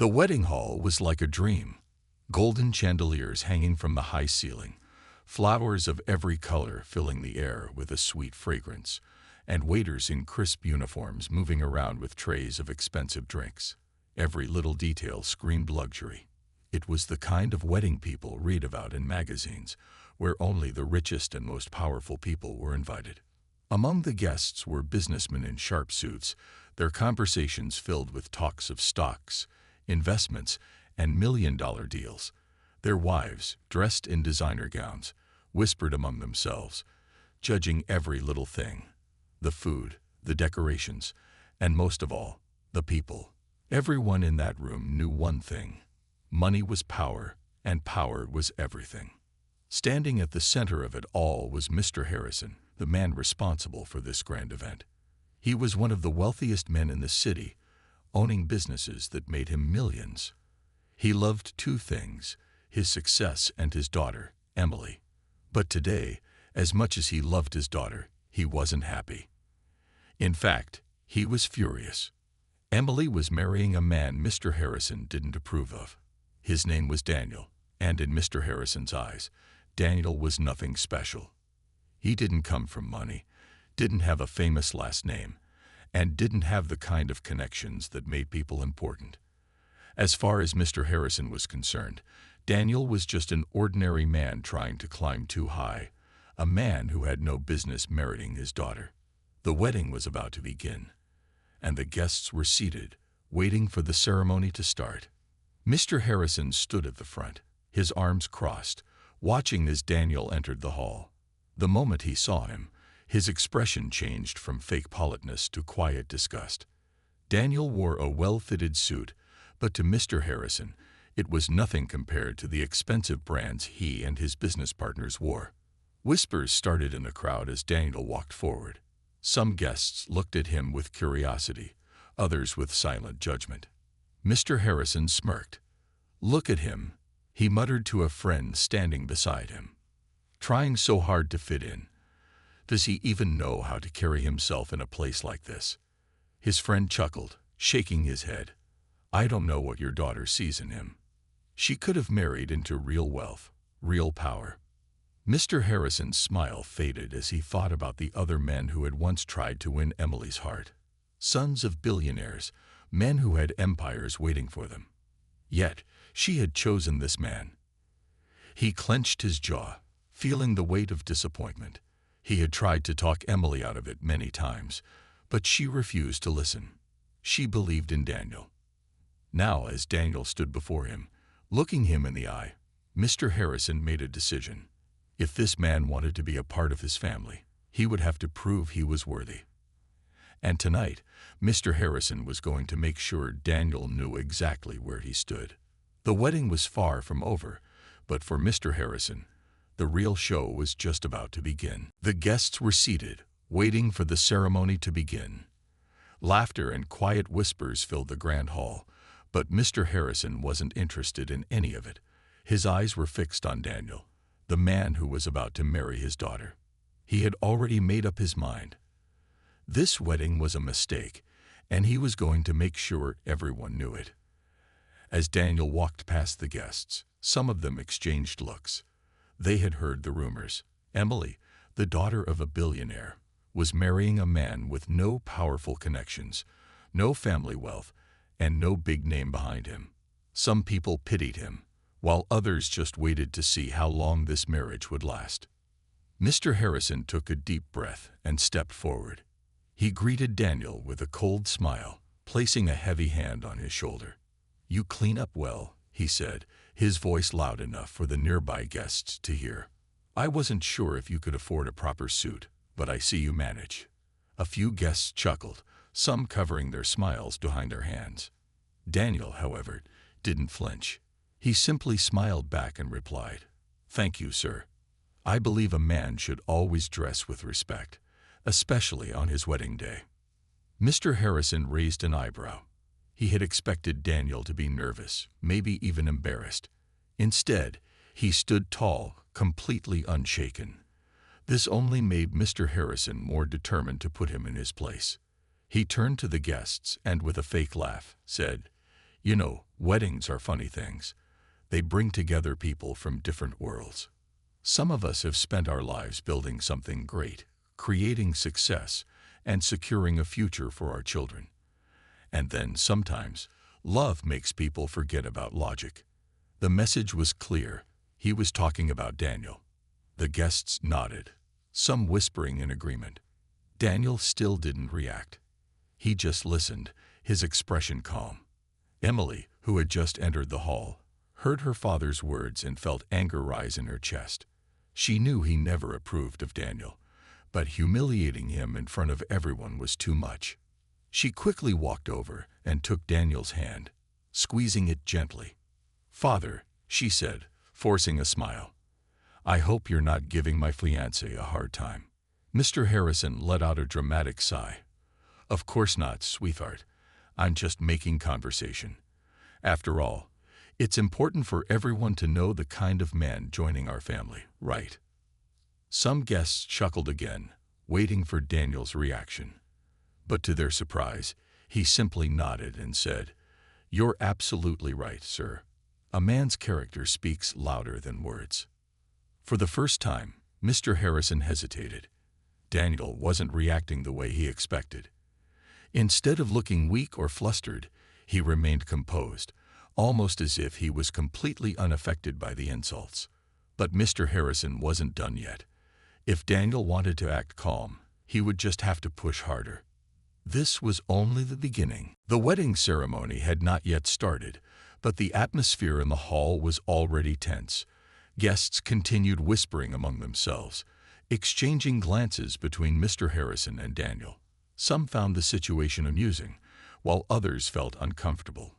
The wedding hall was like a dream. Golden chandeliers hanging from the high ceiling, flowers of every color filling the air with a sweet fragrance, and waiters in crisp uniforms moving around with trays of expensive drinks. Every little detail screamed luxury. It was the kind of wedding people read about in magazines, where only the richest and most powerful people were invited. Among the guests were businessmen in sharp suits, their conversations filled with talks of stocks, investments, and million-dollar deals. Their wives, dressed in designer gowns, whispered among themselves, judging every little thing: the food, the decorations, and most of all, the people. Everyone in that room knew one thing: money was power, and power was everything. Standing at the center of it all was Mr. Harrison, the man responsible for this grand event. He was one of the wealthiest men in the city, owning businesses that made him millions. He loved two things: his success and his daughter, Emily. But today, as much as he loved his daughter, he wasn't happy. In fact, he was furious. Emily was marrying a man Mr. Harrison didn't approve of. His name was Daniel, and in Mr. Harrison's eyes, Daniel was nothing special. He didn't come from money, didn't have a famous last name, and didn't have the kind of connections that made people important. As far as Mr. Harrison was concerned, Daniel was just an ordinary man trying to climb too high, a man who had no business marrying his daughter. The wedding was about to begin, and the guests were seated, waiting for the ceremony to start. Mr. Harrison stood at the front, his arms crossed, watching as Daniel entered the hall. The moment he saw him, his expression changed from fake politeness to quiet disgust. Daniel wore a well-fitted suit, but to Mr. Harrison, it was nothing compared to the expensive brands he and his business partners wore. Whispers started in the crowd as Daniel walked forward. Some guests looked at him with curiosity, others with silent judgment. Mr. Harrison smirked. "Look at him," he muttered to a friend standing beside him. "Trying so hard to fit in. Does he even know how to carry himself in a place like this?" His friend chuckled, shaking his head. "I don't know what your daughter sees in him. She could have married into real wealth, real power." Mr. Harrison's smile faded as he thought about the other men who had once tried to win Emily's heart. Sons of billionaires, men who had empires waiting for them. Yet, she had chosen this man. He clenched his jaw, feeling the weight of disappointment. He had tried to talk Emily out of it many times, but she refused to listen. She believed in Daniel. Now, as Daniel stood before him, looking him in the eye, Mr. Harrison made a decision. If this man wanted to be a part of his family, he would have to prove he was worthy. And tonight, Mr. Harrison was going to make sure Daniel knew exactly where he stood. The wedding was far from over, but for Mr. Harrison, the real show was just about to begin. The guests were seated, waiting for the ceremony to begin. Laughter and quiet whispers filled the grand hall, but Mr. Harrison wasn't interested in any of it. His eyes were fixed on Daniel, the man who was about to marry his daughter. He had already made up his mind. This wedding was a mistake, and he was going to make sure everyone knew it. As Daniel walked past the guests, some of them exchanged looks. They had heard the rumors. Emily, the daughter of a billionaire, was marrying a man with no powerful connections, no family wealth, and no big name behind him. Some people pitied him, while others just waited to see how long this marriage would last. Mr. Harrison took a deep breath and stepped forward. He greeted Daniel with a cold smile, placing a heavy hand on his shoulder. "You clean up well," he said, his voice loud enough for the nearby guests to hear. "I wasn't sure if you could afford a proper suit, but I see you manage." A few guests chuckled, some covering their smiles behind their hands. Daniel, however, didn't flinch. He simply smiled back and replied, "Thank you, sir. I believe a man should always dress with respect, especially on his wedding day." Mr. Harrison raised an eyebrow. He had expected Daniel to be nervous, maybe even embarrassed. Instead, he stood tall, completely unshaken. This only made Mr. Harrison more determined to put him in his place. He turned to the guests and, with a fake laugh, said, You know, weddings are funny things. They bring together people from different worlds. Some of us have spent our lives building something great, creating success, and securing a future for our children. And then, sometimes, love makes people forget about logic. The message was clear. He was talking about Daniel. The guests nodded, some whispering in agreement. Daniel still didn't react. He just listened, his expression calm. Emily, who had just entered the hall, heard her father's words and felt anger rise in her chest. She knew he never approved of Daniel, but humiliating him in front of everyone was too much. She quickly walked over and took Daniel's hand, squeezing it gently. "Father," she said, forcing a smile, "I hope you're not giving my fiancé a hard time." Mr. Harrison let out a dramatic sigh. "Of course not, sweetheart. I'm just making conversation. After all, it's important for everyone to know the kind of man joining our family, right?" Some guests chuckled again, waiting for Daniel's reaction. But to their surprise, he simply nodded and said, "You're absolutely right, sir. A man's character speaks louder than words." For the first time, Mr. Harrison hesitated. Daniel wasn't reacting the way he expected. Instead of looking weak or flustered, he remained composed, almost as if he was completely unaffected by the insults. But Mr. Harrison wasn't done yet. If Daniel wanted to act calm, he would just have to push harder. This was only the beginning. The wedding ceremony had not yet started, but the atmosphere in the hall was already tense. Guests continued whispering among themselves, exchanging glances between Mr. Harrison and Daniel. Some found the situation amusing, while others felt uncomfortable.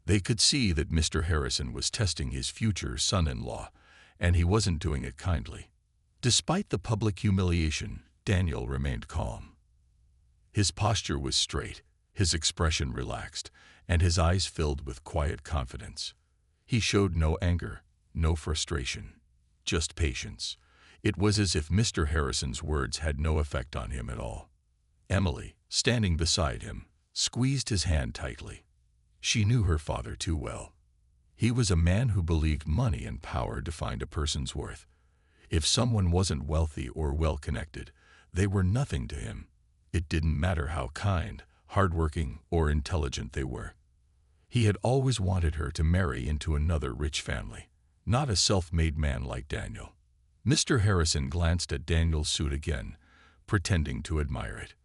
They could see that Mr. Harrison was testing his future son-in-law, and he wasn't doing it kindly. Despite the public humiliation, Daniel remained calm. His posture was straight, his expression relaxed, and his eyes filled with quiet confidence. He showed no anger, no frustration, just patience. It was as if Mr. Harrison's words had no effect on him at all. Emily, standing beside him, squeezed his hand tightly. She knew her father too well. He was a man who believed money and power defined a person's worth. If someone wasn't wealthy or well-connected, they were nothing to him. It didn't matter how kind, hardworking, or intelligent they were. He had always wanted her to marry into another rich family, not a self-made man like Daniel. Mr. Harrison glanced at Daniel's suit again, pretending to admire it.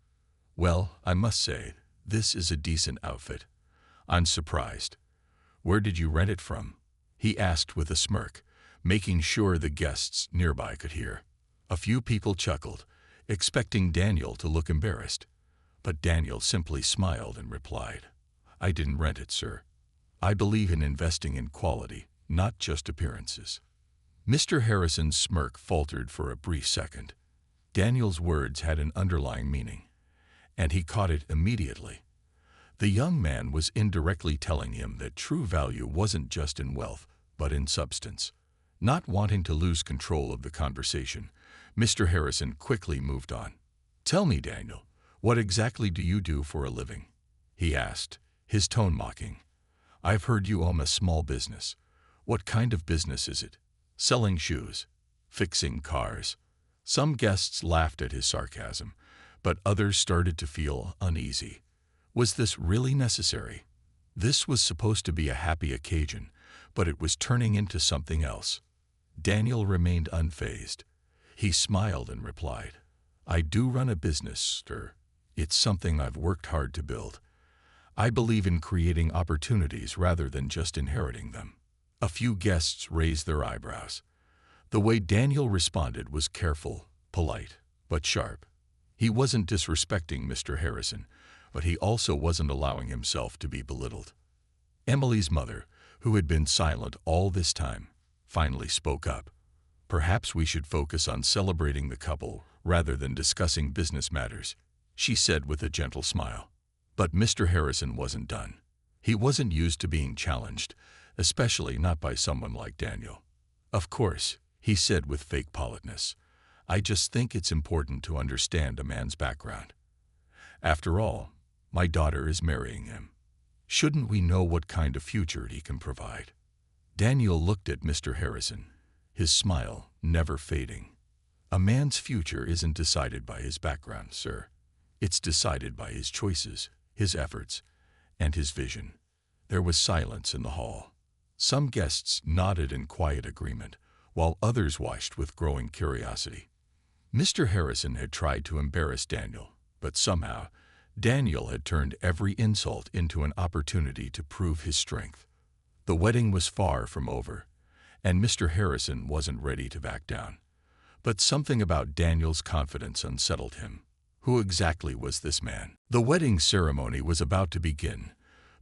"Well, I must say, this is a decent outfit. I'm surprised. Where did you rent it from?" he asked with a smirk, making sure the guests nearby could hear. A few people chuckled, expecting Daniel to look embarrassed. But Daniel simply smiled and replied, "I didn't rent it, sir. I believe in investing in quality, not just appearances." Mr. Harrison's smirk faltered for a brief second. Daniel's words had an underlying meaning, and he caught it immediately. The young man was indirectly telling him that true value wasn't just in wealth, but in substance. Not wanting to lose control of the conversation, Mr. Harrison quickly moved on. "Tell me, Daniel, what exactly do you do for a living?" he asked, his tone mocking. "I've heard you own a small business. What kind of business is it? Selling shoes? Fixing cars?" Some guests laughed at his sarcasm, but others started to feel uneasy. Was this really necessary? This was supposed to be a happy occasion, but it was turning into something else. Daniel remained unfazed. He smiled and replied, "I do run a business, sir. It's something I've worked hard to build. I believe in creating opportunities rather than just inheriting them." A few guests raised their eyebrows. The way Daniel responded was careful, polite, but sharp. He wasn't disrespecting Mr. Harrison, but he also wasn't allowing himself to be belittled. Emily's mother, who had been silent all this time, finally spoke up. "Perhaps we should focus on celebrating the couple rather than discussing business matters," she said with a gentle smile. But Mr. Harrison wasn't done. He wasn't used to being challenged, especially not by someone like Daniel. "Of course," he said with fake politeness, "I just think it's important to understand a man's background. After all, my daughter is marrying him." Shouldn't we know what kind of future he can provide? Daniel looked at Mr. Harrison, his smile never fading. A man's future isn't decided by his background, sir. It's decided by his choices, his efforts, and his vision. There was silence in the hall. Some guests nodded in quiet agreement, while others watched with growing curiosity. Mr. Harrison had tried to embarrass Daniel, but somehow, Daniel had turned every insult into an opportunity to prove his strength. The wedding was far from over, and Mr. Harrison wasn't ready to back down. But something about Daniel's confidence unsettled him. Who exactly was this man? The wedding ceremony was about to begin,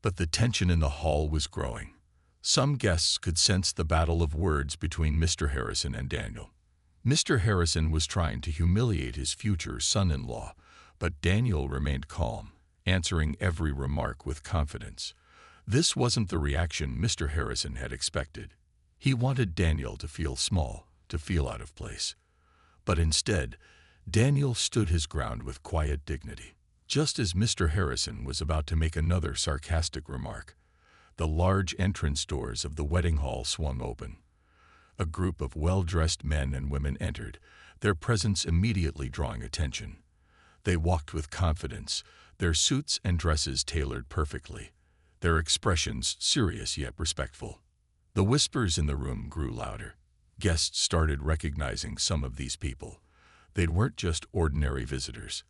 but the tension in the hall was growing. Some guests could sense the battle of words between Mr. Harrison and Daniel. Mr. Harrison was trying to humiliate his future son-in-law, but Daniel remained calm, answering every remark with confidence. This wasn't the reaction Mr. Harrison had expected. He wanted Daniel to feel small, to feel out of place. But instead, Daniel stood his ground with quiet dignity. Just as Mr. Harrison was about to make another sarcastic remark, the large entrance doors of the wedding hall swung open. A group of well-dressed men and women entered, their presence immediately drawing attention. They walked with confidence, their suits and dresses tailored perfectly, their expressions serious yet respectful. The whispers in the room grew louder. Guests started recognizing some of these people. They weren't just ordinary visitors.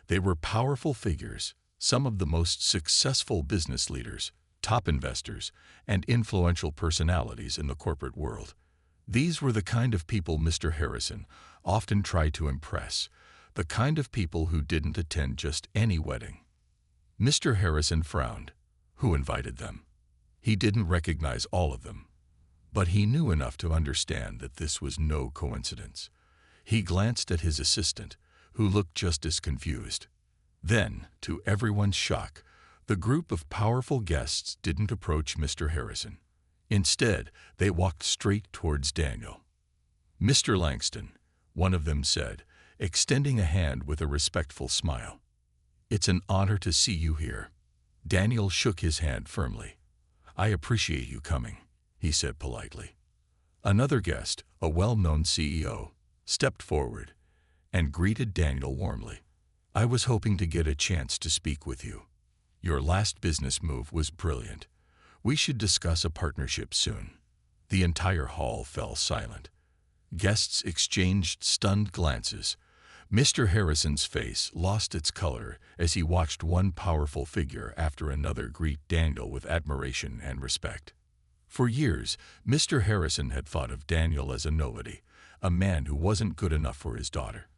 They were powerful figures, some of the most successful business leaders, top investors, and influential personalities in the corporate world. These were the kind of people Mr. Harrison often tried to impress, the kind of people who didn't attend just any wedding. Mr. Harrison frowned. Who invited them? He didn't recognize all of them, but he knew enough to understand that this was no coincidence. He glanced at his assistant, who looked just as confused. Then, to everyone's shock, the group of powerful guests didn't approach Mr. Harrison. Instead, they walked straight towards Daniel. "Mr. Langston," one of them said, extending a hand with a respectful smile. "It's an honor to see you here." Daniel shook his hand firmly. "I appreciate you coming," he said politely. Another guest, a well-known CEO, stepped forward and greeted Daniel warmly. "I was hoping to get a chance to speak with you. Your last business move was brilliant. We should discuss a partnership soon." The entire hall fell silent. Guests exchanged stunned glances. Mr. Harrison's face lost its color as he watched one powerful figure after another greet Daniel with admiration and respect. For years, Mr. Harrison had thought of Daniel as a nobody, a man who wasn't good enough for his daughter.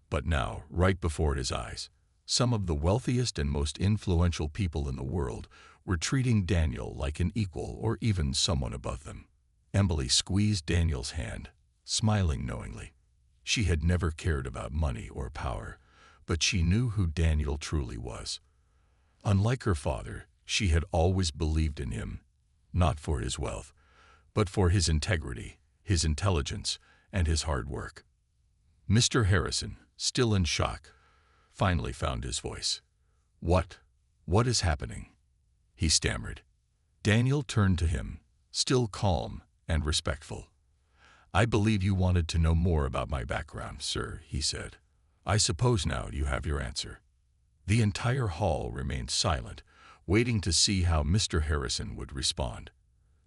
But now, right before his eyes, some of the wealthiest and most influential people in the world were treating Daniel like an equal or even someone above them. Emily squeezed Daniel's hand, smiling knowingly. She had never cared about money or power, but she knew who Daniel truly was. Unlike her father, she had always believed in him, not for his wealth, but for his integrity, his intelligence, and his hard work. Mr. Harrison, still in shock, finally found his voice. What is happening?" he stammered. Daniel turned to him, still calm and respectful. "I believe you wanted to know more about my background, sir," he said. "I suppose now you have your answer." The entire hall remained silent, waiting to see how Mr. Harrison would respond.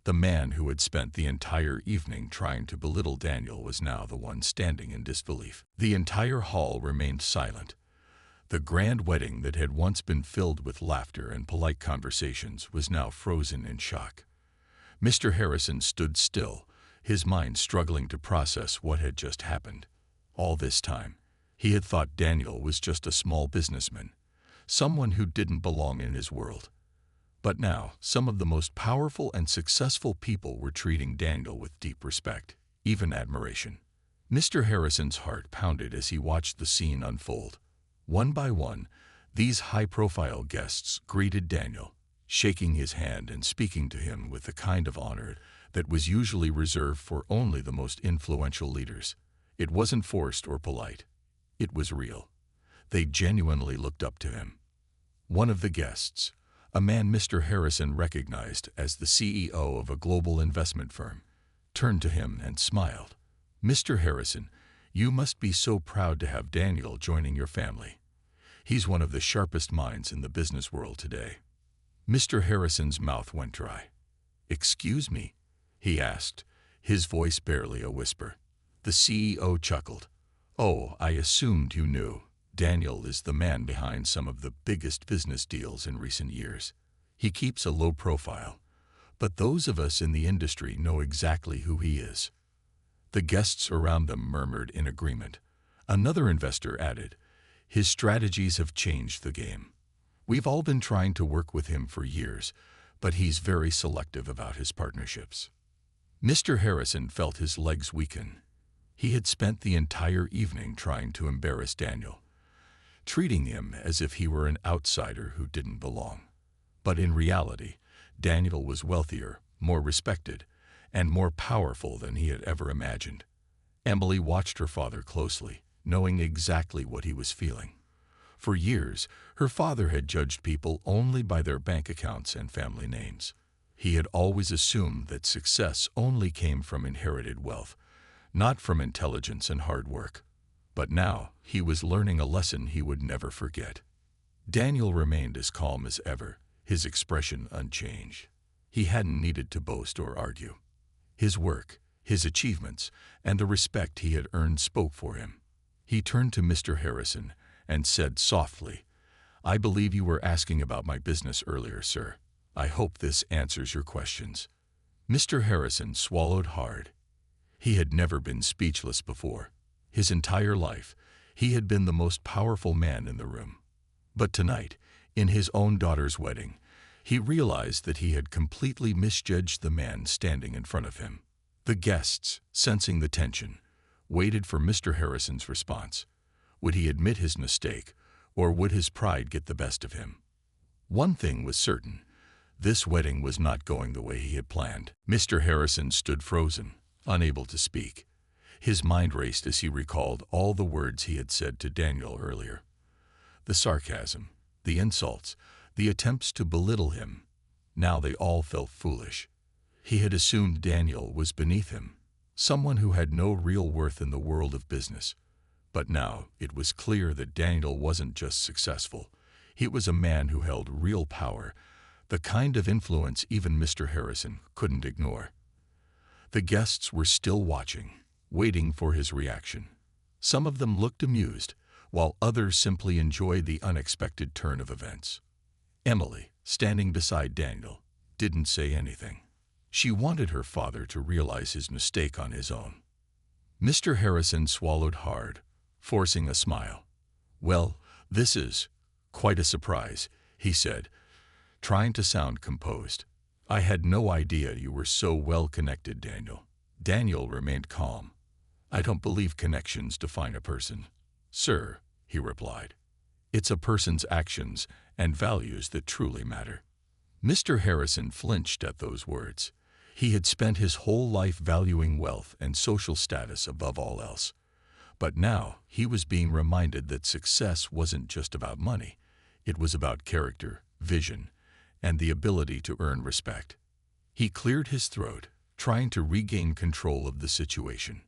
The man who had spent the entire evening trying to belittle Daniel was now the one standing in disbelief. The entire hall remained silent. The grand wedding that had once been filled with laughter and polite conversations was now frozen in shock. Mr. Harrison stood still, his mind struggling to process what had just happened. All this time, he had thought Daniel was just a small businessman, someone who didn't belong in his world. But now, some of the most powerful and successful people were treating Daniel with deep respect, even admiration. Mr. Harrison's heart pounded as he watched the scene unfold. One by one, these high-profile guests greeted Daniel, shaking his hand and speaking to him with the kind of honor that was usually reserved for only the most influential leaders. It wasn't forced or polite. It was real. They genuinely looked up to him. One of the guests, a man Mr. Harrison recognized as the CEO of a global investment firm, turned to him and smiled. "Mr. Harrison, you must be so proud to have Daniel joining your family. He's one of the sharpest minds in the business world today." Mr. Harrison's mouth went dry. "Excuse me?" he asked, his voice barely a whisper. The CEO chuckled. "Oh, I assumed you knew. Daniel is the man behind some of the biggest business deals in recent years. He keeps a low profile, but those of us in the industry know exactly who he is." The guests around them murmured in agreement. Another investor added, "His strategies have changed the game. We've all been trying to work with him for years, but he's very selective about his partnerships." Mr. Harrison felt his legs weaken. He had spent the entire evening trying to embarrass Daniel, treating him as if he were an outsider who didn't belong. But in reality, Daniel was wealthier, more respected, and more powerful than he had ever imagined. Emily watched her father closely, knowing exactly what he was feeling. For years, her father had judged people only by their bank accounts and family names. He had always assumed that success only came from inherited wealth, not from intelligence and hard work. But now, he was learning a lesson he would never forget. Daniel remained as calm as ever, his expression unchanged. He hadn't needed to boast or argue. His work, his achievements, and the respect he had earned spoke for him. He turned to Mr. Harrison and said softly, "I believe you were asking about my business earlier, sir. I hope this answers your questions." Mr. Harrison swallowed hard. He had never been speechless before. His entire life, he had been the most powerful man in the room. But tonight, in his own daughter's wedding, he realized that he had completely misjudged the man standing in front of him. The guests, sensing the tension, waited for Mr. Harrison's response. Would he admit his mistake, or would his pride get the best of him? One thing was certain. This wedding was not going the way he had planned. Mr. Harrison stood frozen, unable to speak. His mind raced as he recalled all the words he had said to Daniel earlier. The sarcasm, the insults, the attempts to belittle him. Now they all felt foolish. He had assumed Daniel was beneath him, someone who had no real worth in the world of business. But now it was clear that Daniel wasn't just successful. He was a man who held real power, the kind of influence even Mr. Harrison couldn't ignore. The guests were still watching, waiting for his reaction. Some of them looked amused, while others simply enjoyed the unexpected turn of events. Emily, standing beside Daniel, didn't say anything. She wanted her father to realize his mistake on his own. Mr. Harrison swallowed hard, forcing a smile. "Well, this is quite a surprise," he said, trying to sound composed. "I had no idea you were so well connected, Daniel." Daniel remained calm. "I don't believe connections define a person, sir," he replied. "It's a person's actions and values that truly matter." Mr. Harrison flinched at those words. He had spent his whole life valuing wealth and social status above all else. But now he was being reminded that success wasn't just about money. It was about character, vision, and the ability to earn respect. He cleared his throat, trying to regain control of the situation.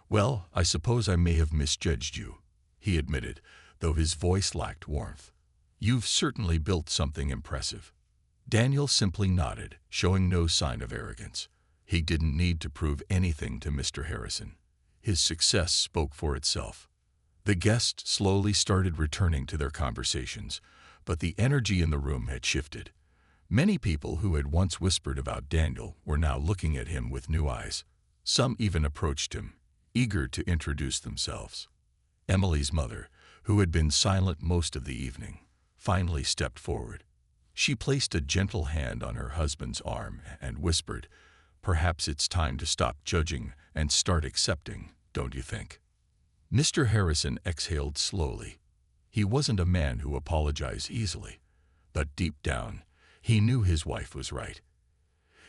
"Well, I suppose I may have misjudged you," he admitted, though his voice lacked warmth. "You've certainly built something impressive." Daniel simply nodded, showing no sign of arrogance. He didn't need to prove anything to Mr. Harrison. His success spoke for itself. The guests slowly started returning to their conversations, but the energy in the room had shifted. Many people who had once whispered about Daniel were now looking at him with new eyes. Some even approached him, eager to introduce themselves. Emily's mother, who had been silent most of the evening, finally stepped forward. She placed a gentle hand on her husband's arm and whispered, "Perhaps it's time to stop judging and start accepting, don't you think?" Mr. Harrison exhaled slowly. He wasn't a man who apologized easily, but deep down, he knew his wife was right.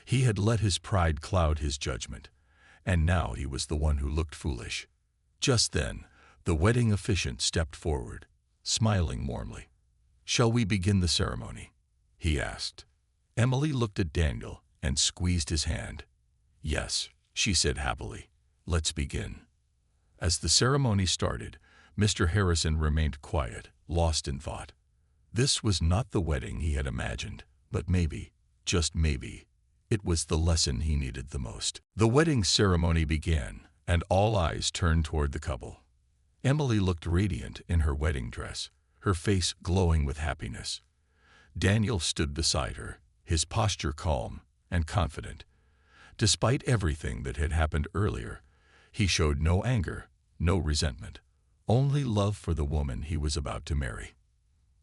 He had let his pride cloud his judgment, and now he was the one who looked foolish. Just then, the wedding officiant stepped forward, smiling warmly. "Shall we begin the ceremony?" he asked. Emily looked at Daniel and squeezed his hand. Yes, she said happily. Let's begin. As the ceremony started, Mr. Harrison remained quiet, lost in thought. This was not the wedding he had imagined, but maybe, just maybe, it was the lesson he needed the most. The wedding ceremony began, and all eyes turned toward the couple. Emily looked radiant in her wedding dress, her face glowing with happiness. Daniel stood beside her, his posture calm and confident. Despite everything that had happened earlier, he showed no anger, no resentment, only love for the woman he was about to marry.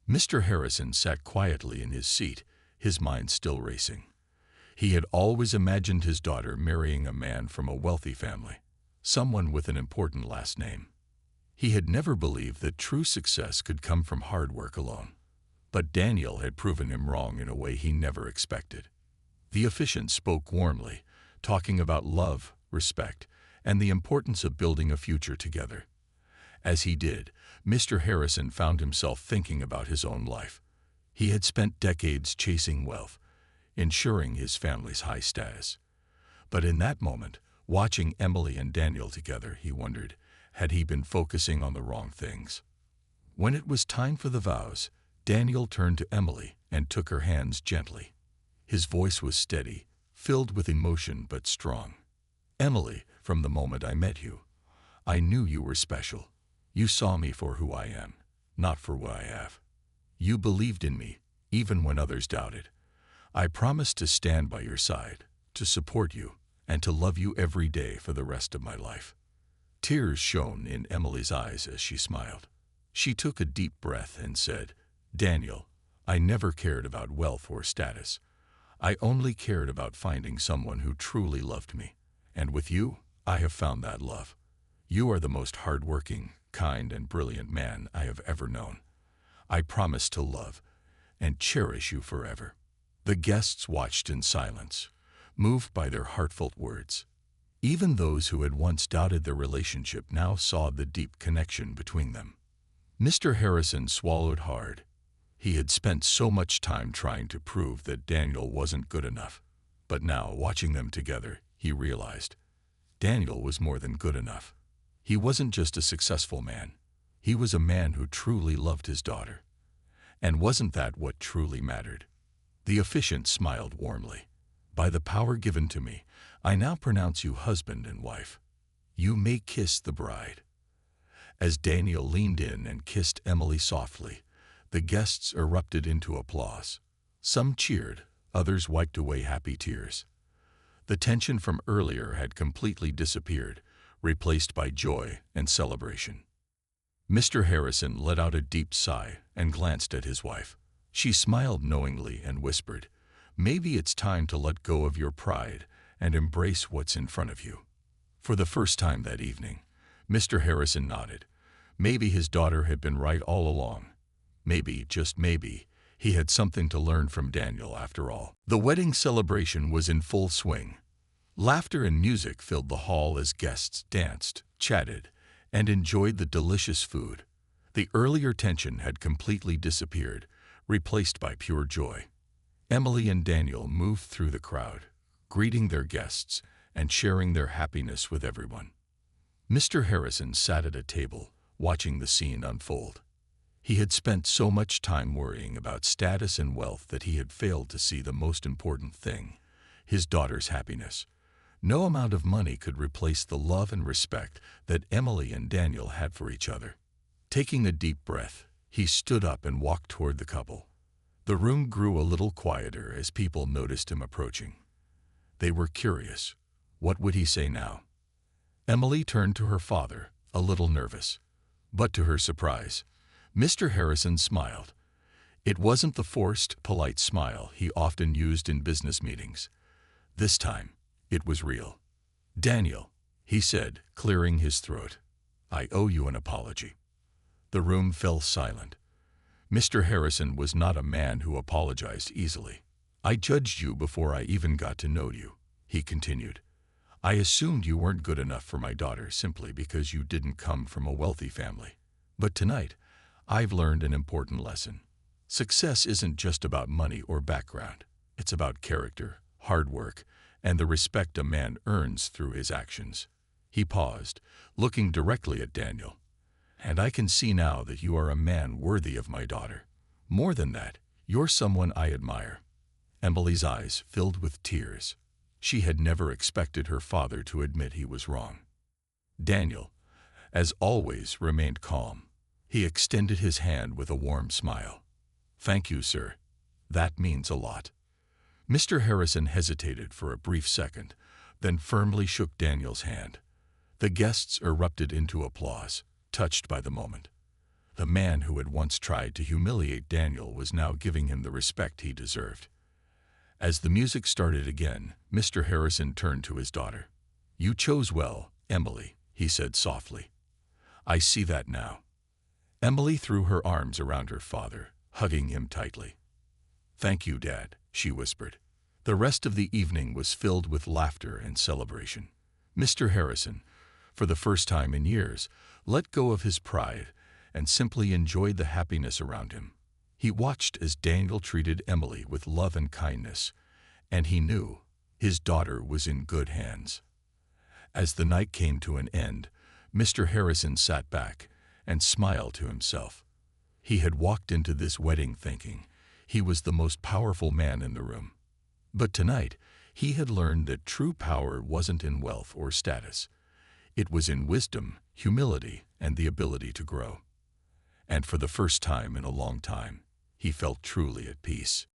Mr. Harrison sat quietly in his seat, his mind still racing. He had always imagined his daughter marrying a man from a wealthy family, someone with an important last name. He had never believed that true success could come from hard work alone. But Daniel had proven him wrong in a way he never expected. The officiant spoke warmly, talking about love, respect, and the importance of building a future together. As he did, Mr. Harrison found himself thinking about his own life. He had spent decades chasing wealth, ensuring his family's high status. But in that moment, watching Emily and Daniel together, he wondered, had he been focusing on the wrong things? When it was time for the vows, Daniel turned to Emily and took her hands gently. His voice was steady, filled with emotion but strong. Emily, from the moment I met you, I knew you were special. You saw me for who I am, not for what I have. You believed in me, even when others doubted. I promised to stand by your side, to support you, and to love you every day for the rest of my life. Tears shone in Emily's eyes as she smiled. She took a deep breath and said, Daniel, I never cared about wealth or status. I only cared about finding someone who truly loved me. And with you, I have found that love. You are the most hardworking, kind, and brilliant man I have ever known. I promise to love and cherish you forever. The guests watched in silence, moved by their heartfelt words. Even those who had once doubted their relationship now saw the deep connection between them. Mr. Harrison swallowed hard. He had spent so much time trying to prove that Daniel wasn't good enough. But now, watching them together, he realized Daniel was more than good enough. He wasn't just a successful man. He was a man who truly loved his daughter. And wasn't that what truly mattered? The officiant smiled warmly. By the power given to me, I now pronounce you husband and wife. You may kiss the bride. As Daniel leaned in and kissed Emily softly, the guests erupted into applause. Some cheered, others wiped away happy tears. The tension from earlier had completely disappeared, replaced by joy and celebration. Mr. Harrison let out a deep sigh and glanced at his wife. She smiled knowingly and whispered, Maybe it's time to let go of your pride and embrace what's in front of you. For the first time that evening, Mr. Harrison nodded. Maybe his daughter had been right all along. Maybe, just maybe, he had something to learn from Daniel after all. The wedding celebration was in full swing. Laughter and music filled the hall as guests danced, chatted, and enjoyed the delicious food. The earlier tension had completely disappeared, replaced by pure joy. Emily and Daniel moved through the crowd, greeting their guests and sharing their happiness with everyone. Mr. Harrison sat at a table, watching the scene unfold. He had spent so much time worrying about status and wealth that he had failed to see the most important thing, his daughter's happiness. No amount of money could replace the love and respect that Emily and Daniel had for each other. Taking a deep breath, he stood up and walked toward the couple. The room grew a little quieter as people noticed him approaching. They were curious. What would he say now? Emily turned to her father, a little nervous. But to her surprise, Mr. Harrison smiled. It wasn't the forced, polite smile he often used in business meetings. This time, it was real. Daniel, he said, clearing his throat, I owe you an apology. The room fell silent. Mr. Harrison was not a man who apologized easily. I judged you before I even got to know you, he continued. I assumed you weren't good enough for my daughter simply because you didn't come from a wealthy family. But tonight, I've learned an important lesson. Success isn't just about money or background. It's about character, hard work, and the respect a man earns through his actions. He paused, looking directly at Daniel. And I can see now that you are a man worthy of my daughter. More than that, you're someone I admire. Emily's eyes filled with tears. She had never expected her father to admit he was wrong. Daniel, as always, remained calm. He extended his hand with a warm smile. Thank you, sir. That means a lot. Mr. Harrison hesitated for a brief second, then firmly shook Daniel's hand. The guests erupted into applause, touched by the moment. The man who had once tried to humiliate Daniel was now giving him the respect he deserved. As the music started again, Mr. Harrison turned to his daughter. You chose well, Emily, he said softly. I see that now. Emily threw her arms around her father, hugging him tightly. Thank you, Dad, she whispered. The rest of the evening was filled with laughter and celebration. Mr. Harrison, for the first time in years, let go of his pride and simply enjoyed the happiness around him. He watched as Daniel treated Emily with love and kindness, and he knew his daughter was in good hands. As the night came to an end, Mr. Harrison sat back and smiled to himself. He had walked into this wedding thinking he was the most powerful man in the room. But tonight, he had learned that true power wasn't in wealth or status. It was in wisdom, humility, and the ability to grow. And for the first time in a long time, he felt truly at peace.